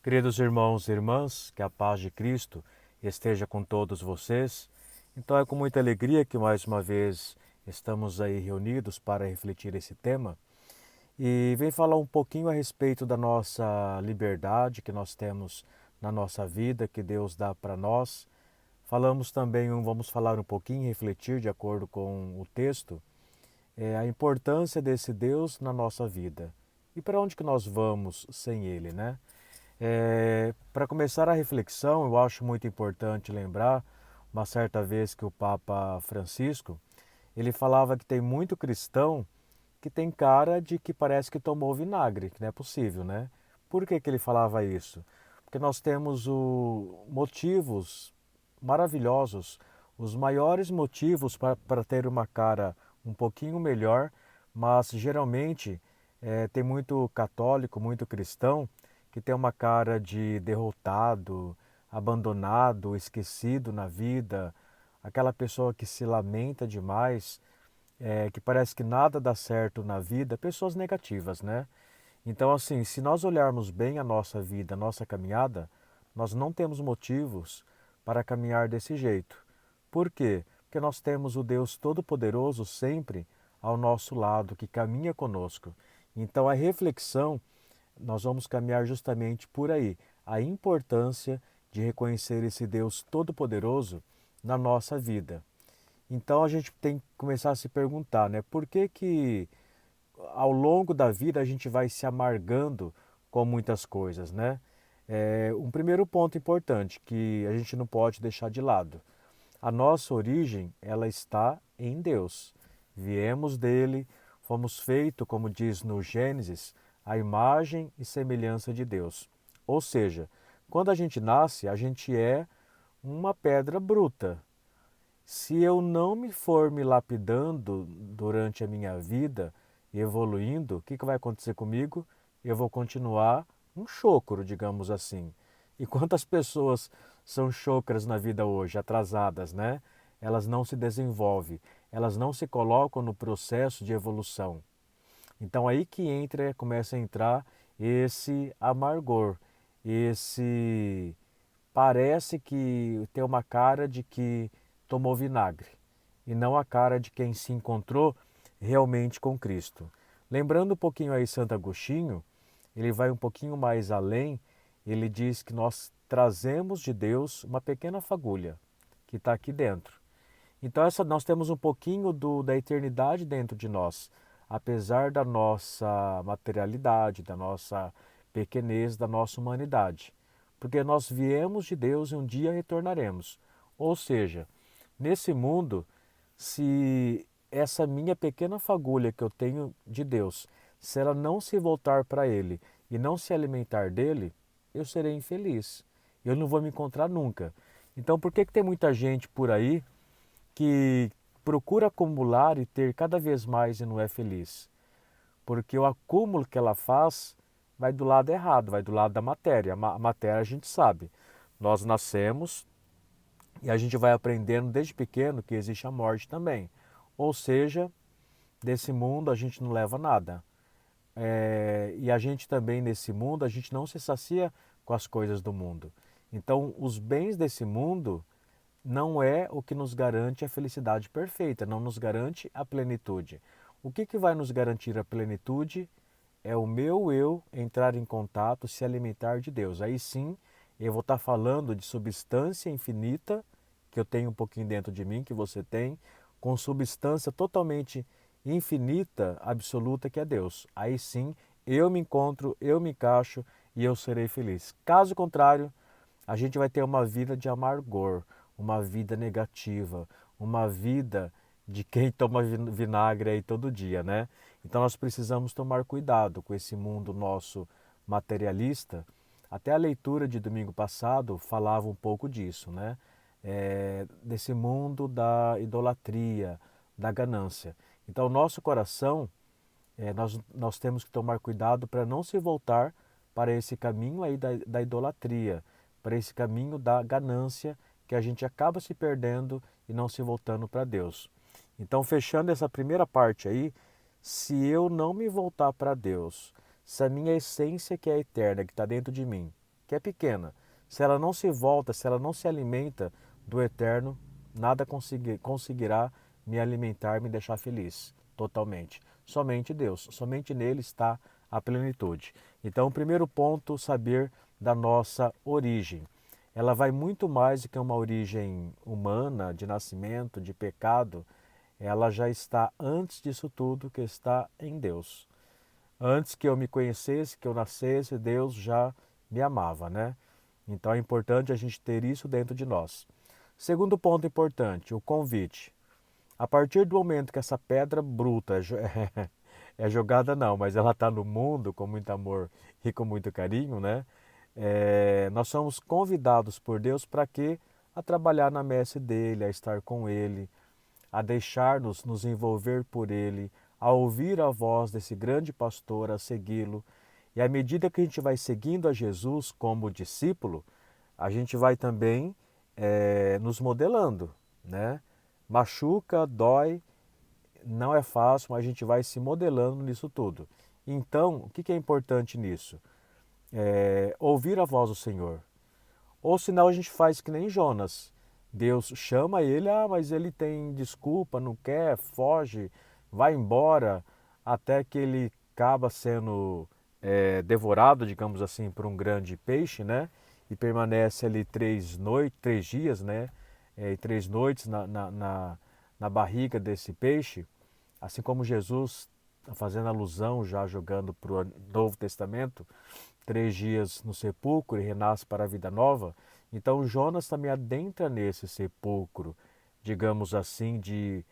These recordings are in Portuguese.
Queridos irmãos e irmãs, que a paz de Cristo esteja com todos vocês. Então é com muita alegria que mais uma vez estamos aí reunidos para refletir esse tema e vem falar um pouquinho a respeito da nossa liberdade que nós temos na nossa vida, que Deus dá para nós. Vamos falar um pouquinho, refletir de acordo com o texto, a importância desse Deus na nossa vida e para onde que nós vamos sem Ele, né? Para começar a reflexão, eu acho muito importante lembrar uma certa vez que o Papa Francisco, ele falava que tem muito cristão que tem cara de que parece que tomou vinagre, que não é possível, né? Por que ele falava isso? Porque nós temos motivos maravilhosos, os maiores motivos para ter uma cara um pouquinho melhor, mas geralmente tem muito católico, muito cristão que tem uma cara de derrotado, abandonado, esquecido na vida, aquela pessoa que se lamenta demais, que parece que nada dá certo na vida, pessoas negativas, né? Então, assim, se nós olharmos bem a nossa vida, a nossa caminhada, nós não temos motivos para caminhar desse jeito. Por quê? Porque nós temos o Deus Todo-Poderoso sempre ao nosso lado, que caminha conosco. Então, a reflexão nós vamos caminhar justamente por aí, a importância de reconhecer esse Deus Todo-Poderoso na nossa vida. Então a gente tem que começar a se perguntar, né, por que que ao longo da vida a gente vai se amargando com muitas coisas, né? Um primeiro ponto importante que a gente não pode deixar de lado. A nossa origem, ela está em Deus. Viemos dele, fomos feitos, como diz no Gênesis, a imagem e semelhança de Deus. Ou seja, quando a gente nasce, a gente é uma pedra bruta. Se eu não me for me lapidando durante a minha vida, evoluindo, o que vai acontecer comigo? Eu vou continuar um chocro, digamos assim. E quantas pessoas são chocras na vida hoje, atrasadas, né? Elas não se desenvolvem, elas não se colocam no processo de evolução. Então aí que começa a entrar esse amargor, esse parece que tem uma cara de que tomou vinagre e não a cara de quem se encontrou realmente com Cristo. Lembrando um pouquinho aí Santo Agostinho, ele vai um pouquinho mais além, ele diz que nós trazemos de Deus uma pequena fagulha que está aqui dentro. Então nós temos um pouquinho da eternidade dentro de nós, apesar da nossa materialidade, da nossa pequenez, da nossa humanidade. Porque nós viemos de Deus e um dia retornaremos. Ou seja, nesse mundo, se essa minha pequena fagulha que eu tenho de Deus, se ela não se voltar para Ele e não se alimentar dele, eu serei infeliz. Eu não vou me encontrar nunca. Então, por que tem muita gente por aí que procura acumular e ter cada vez mais e não é feliz? Porque o acúmulo que ela faz vai do lado errado, vai do lado da matéria. A matéria a gente sabe. Nós nascemos e a gente vai aprendendo desde pequeno que existe a morte também. Ou seja, desse mundo a gente não leva nada. E a gente também nesse mundo, a gente não se sacia com as coisas do mundo. Então, os bens desse mundo não é o que nos garante a felicidade perfeita, não nos garante a plenitude. O que vai nos garantir a plenitude é o meu eu entrar em contato, se alimentar de Deus. Aí sim, eu vou estar falando de substância infinita, que eu tenho um pouquinho dentro de mim, que você tem, com substância totalmente infinita, absoluta, que é Deus. Aí sim, eu me encontro, eu me encaixo e eu serei feliz. Caso contrário, a gente vai ter uma vida de amargor, uma vida negativa, uma vida de quem toma vinagre aí todo dia, né? Então nós precisamos tomar cuidado com esse mundo nosso materialista. Até a leitura de domingo passado falava um pouco disso, né? Desse mundo da idolatria, da ganância. Então nosso coração, nós temos que tomar cuidado para não se voltar para esse caminho aí da idolatria, para esse caminho da ganância, que a gente acaba se perdendo e não se voltando para Deus. Então, fechando essa primeira parte aí, se eu não me voltar para Deus, se a minha essência que é eterna, que está dentro de mim, que é pequena, se ela não se volta, se ela não se alimenta do eterno, nada conseguirá me alimentar, me deixar feliz totalmente. Somente Deus, somente nele está a plenitude. Então, o primeiro ponto, saber da nossa origem. Ela vai muito mais do que uma origem humana, de nascimento, de pecado. Ela já está antes disso tudo, que está em Deus. Antes que eu me conhecesse, que eu nascesse, Deus já me amava, né? Então é importante a gente ter isso dentro de nós. Segundo ponto importante, o convite. A partir do momento que essa pedra bruta é jogada não, mas ela está no mundo com muito amor e com muito carinho, né? Nós somos convidados por Deus para quê? A trabalhar na messe dele, a estar com ele, a deixar-nos nos envolver por ele, a ouvir a voz desse grande pastor, a segui-lo. E à medida que a gente vai seguindo a Jesus como discípulo, a gente vai também nos modelando, né? Machuca, dói, não é fácil, mas a gente vai se modelando nisso tudo. Então, o que é importante nisso? Ouvir a voz do Senhor. Ou senão a gente faz que nem Jonas. Deus chama ele, mas ele tem desculpa, não quer, foge, vai embora, até que ele acaba sendo devorado, digamos assim, por um grande peixe, né? E permanece ali 3 noites, 3 dias, né? E 3 noites na barriga desse peixe, assim como Jesus, fazendo alusão, já jogando para o Novo Testamento, 3 dias no sepulcro e renasce para a vida nova. Então Jonas também adentra nesse sepulcro, digamos assim, de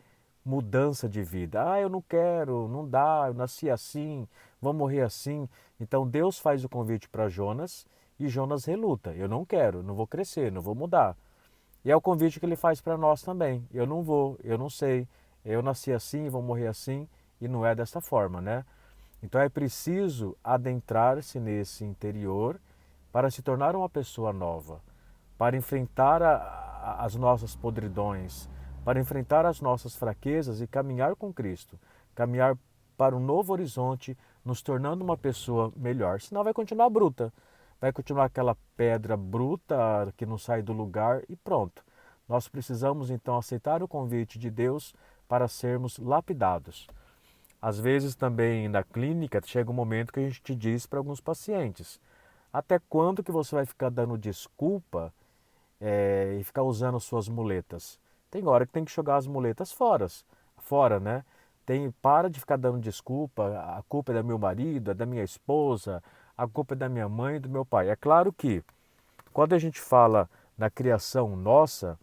mudança de vida. Eu não quero, não dá, eu nasci assim, vou morrer assim. Então Deus faz o convite para Jonas e Jonas reluta. Eu não quero, não vou crescer, não vou mudar. E é o convite que ele faz para nós também. Eu não vou, eu não sei, eu nasci assim, vou morrer assim, e não é dessa forma, né? Então é preciso adentrar-se nesse interior para se tornar uma pessoa nova, para enfrentar as nossas podridões, para enfrentar as nossas fraquezas e caminhar com Cristo, caminhar para um novo horizonte, nos tornando uma pessoa melhor. Senão vai continuar bruta, vai continuar aquela pedra bruta que não sai do lugar e pronto. Nós precisamos então aceitar o convite de Deus para sermos lapidados. Às vezes também na clínica chega um momento que a gente te diz para alguns pacientes: até quando que você vai ficar dando desculpa e ficar usando suas muletas? Tem hora que tem que jogar as muletas fora, né? Para de ficar dando desculpa, a culpa é do meu marido, é da minha esposa, a culpa é da minha mãe e do meu pai. É claro que quando a gente fala na criação nossa,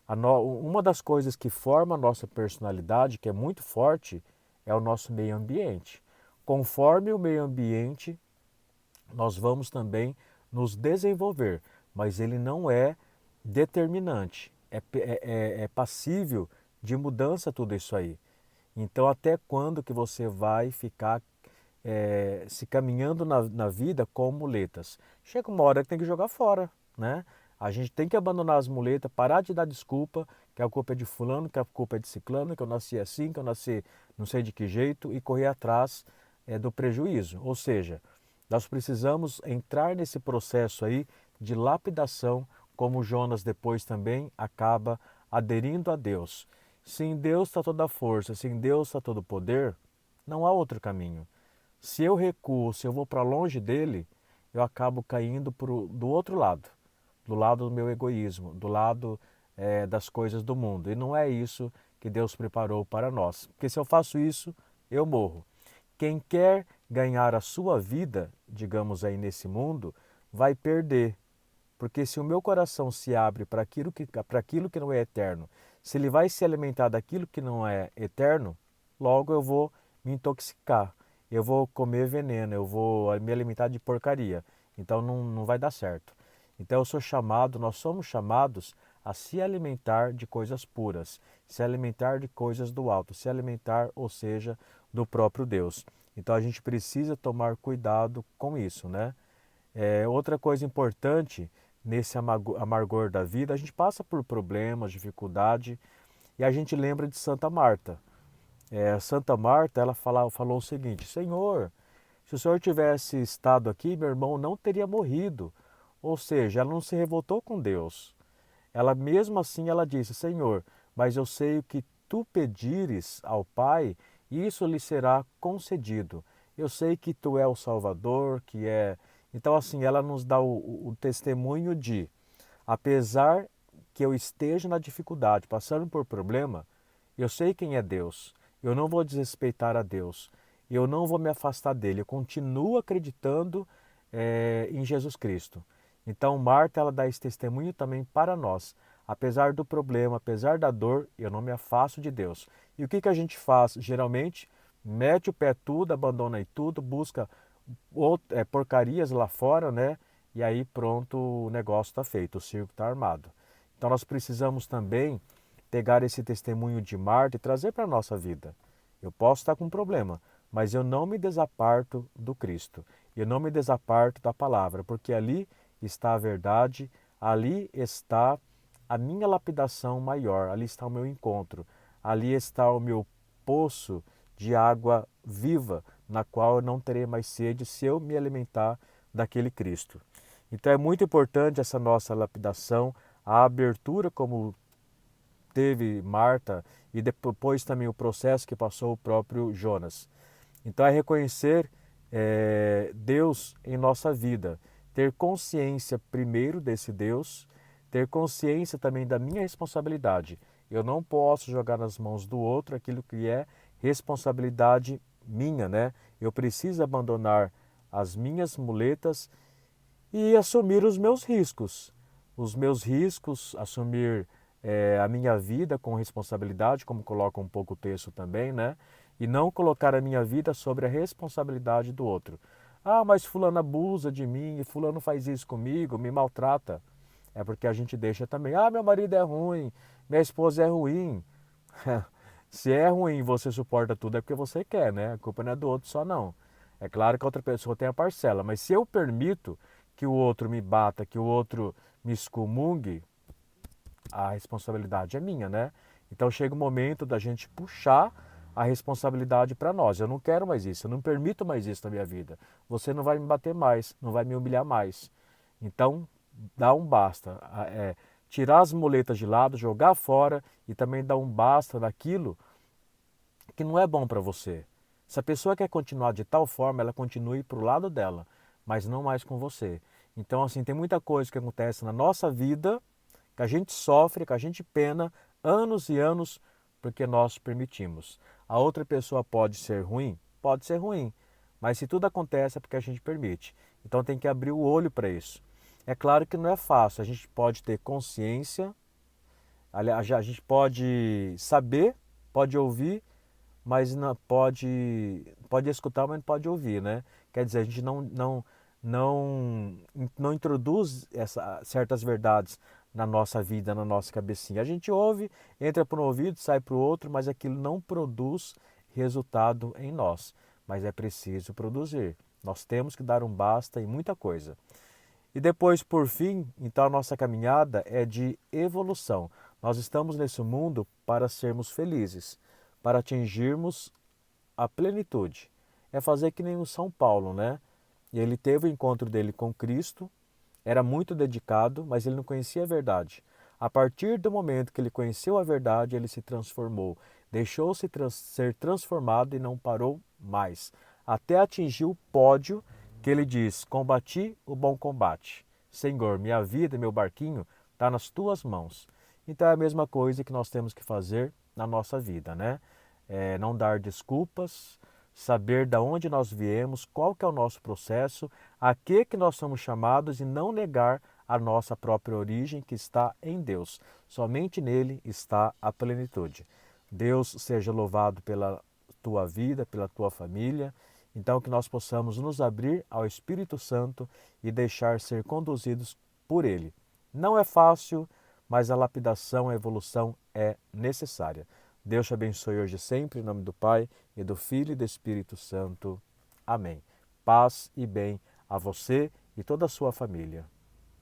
uma das coisas que forma a nossa personalidade, que é muito forte, é o nosso meio ambiente. Conforme o meio ambiente, nós vamos também nos desenvolver, mas ele não é determinante, é passível de mudança tudo isso aí. Então, até quando que você vai ficar se caminhando na vida com muletas? Chega uma hora que tem que jogar fora, né? A gente tem que abandonar as muletas, parar de dar desculpa, que a culpa é de fulano, que a culpa é de ciclano, que eu nasci assim, que eu nasci não sei de que jeito, e correr atrás do prejuízo. Ou seja, nós precisamos entrar nesse processo aí de lapidação, como Jonas depois também acaba aderindo a Deus. Se em Deus está toda a força, se em Deus está todo o poder, não há outro caminho. Se eu recuo, se eu vou para longe dele, eu acabo caindo do outro lado, do lado do meu egoísmo, do lado das coisas do mundo. E não é isso que Deus preparou para nós. Porque se eu faço isso, eu morro. Quem quer ganhar a sua vida, digamos aí nesse mundo, vai perder. Porque se o meu coração se abre para aquilo que não é eterno, se ele vai se alimentar daquilo que não é eterno, logo eu vou me intoxicar, eu vou comer veneno, eu vou me alimentar de porcaria. Então não vai dar certo. Então nós somos chamados a se alimentar de coisas puras, se alimentar de coisas do alto, se alimentar, ou seja, do próprio Deus. Então a gente precisa tomar cuidado com isso, né? Outra coisa importante nesse amargor da vida, a gente passa por problemas, dificuldade, e a gente lembra de Santa Marta. Santa Marta, ela falou o seguinte: Senhor, se o Senhor tivesse estado aqui, meu irmão não teria morrido. Ou seja, ela não se revoltou com Deus. Ela mesmo assim ela disse: Senhor, mas eu sei o que tu pedires ao Pai, isso lhe será concedido. Eu sei que tu é o Salvador, que é. Então, assim, ela nos dá o testemunho de, apesar que eu esteja na dificuldade, passando por problema, eu sei quem é Deus. Eu não vou desrespeitar a Deus. Eu não vou me afastar dele. Eu continuo acreditando em Jesus Cristo. Então, Marta, ela dá esse testemunho também para nós. Apesar do problema, apesar da dor, eu não me afasto de Deus. E o que, que a gente faz? Geralmente, mete o pé tudo, abandona aí tudo, busca porcarias lá fora, né? E aí pronto, o negócio está feito, o circo está armado. Então nós precisamos também pegar esse testemunho de Marta e trazer para a nossa vida. Eu posso estar com um problema, mas eu não me desaparto do Cristo. Eu não me desaparto da palavra, porque ali está a verdade, ali está a minha lapidação maior, ali está o meu encontro, ali está o meu poço de água viva, na qual eu não terei mais sede se eu me alimentar daquele Cristo. Então é muito importante essa nossa lapidação, a abertura como teve Marta e depois também o processo que passou o próprio Jonas. Então é reconhecer Deus em nossa vida, ter consciência primeiro desse Deus, ter consciência também da minha responsabilidade. Eu não posso jogar nas mãos do outro aquilo que é responsabilidade minha, né? Eu preciso abandonar as minhas muletas e assumir os meus riscos. Os meus riscos, assumir a minha vida com responsabilidade, como coloca um pouco o texto também, né? E não colocar a minha vida sobre a responsabilidade do outro. Ah, mas fulano abusa de mim, fulano faz isso comigo, me maltrata. É porque a gente deixa também, ah, meu marido é ruim, minha esposa é ruim. Se é ruim e você suporta tudo é porque você quer, né? A culpa não é do outro só não. É claro que a outra pessoa tem a parcela, mas se eu permito que o outro me bata, que o outro me excomungue, a responsabilidade é minha, né? Então chega o momento da gente puxar a responsabilidade para nós. Eu não quero mais isso, eu não permito mais isso na minha vida. Você não vai me bater mais, não vai me humilhar mais. Então, dá um basta. Tirar as muletas de lado, jogar fora e também dar um basta naquilo que não é bom para você. Se a pessoa quer continuar de tal forma, ela continue para o lado dela, mas não mais com você. Então, assim, tem muita coisa que acontece na nossa vida que a gente sofre, que a gente pena anos e anos porque nós permitimos. A outra pessoa pode ser ruim? Pode ser ruim, mas se tudo acontece é porque a gente permite. Então tem que abrir o olho para isso. É claro que não é fácil, a gente pode ter consciência, a gente pode saber, pode ouvir, mas não pode escutar, mas não pode ouvir, né? Quer dizer, a gente não introduz certas verdades na nossa vida, na nossa cabecinha. A gente ouve, entra por um ouvido, sai para o outro, mas aquilo não produz resultado em nós. Mas é preciso produzir. Nós temos que dar um basta em muita coisa. E depois, por fim, então a nossa caminhada é de evolução. Nós estamos nesse mundo para sermos felizes, para atingirmos a plenitude. É fazer que nem o São Paulo, né? E ele teve o encontro dele com Cristo, era muito dedicado, mas ele não conhecia a verdade. A partir do momento que ele conheceu a verdade, ele se transformou, deixou-se ser transformado e não parou mais, até atingir o pódio que ele diz: combati o bom combate. Senhor, minha vida e meu barquinho está nas tuas mãos. Então é a mesma coisa que nós temos que fazer na nossa vida, né? Não dar desculpas, saber de onde nós viemos, qual que é o nosso processo, a que nós somos chamados e não negar a nossa própria origem que está em Deus. Somente nele está a plenitude. Deus seja louvado pela tua vida, pela tua família. Então que nós possamos nos abrir ao Espírito Santo e deixar ser conduzidos por ele. Não é fácil, mas a lapidação, a evolução é necessária. Deus te abençoe hoje e sempre, em nome do Pai, e do Filho e do Espírito Santo. Amém. Paz e bem a você e toda a sua família.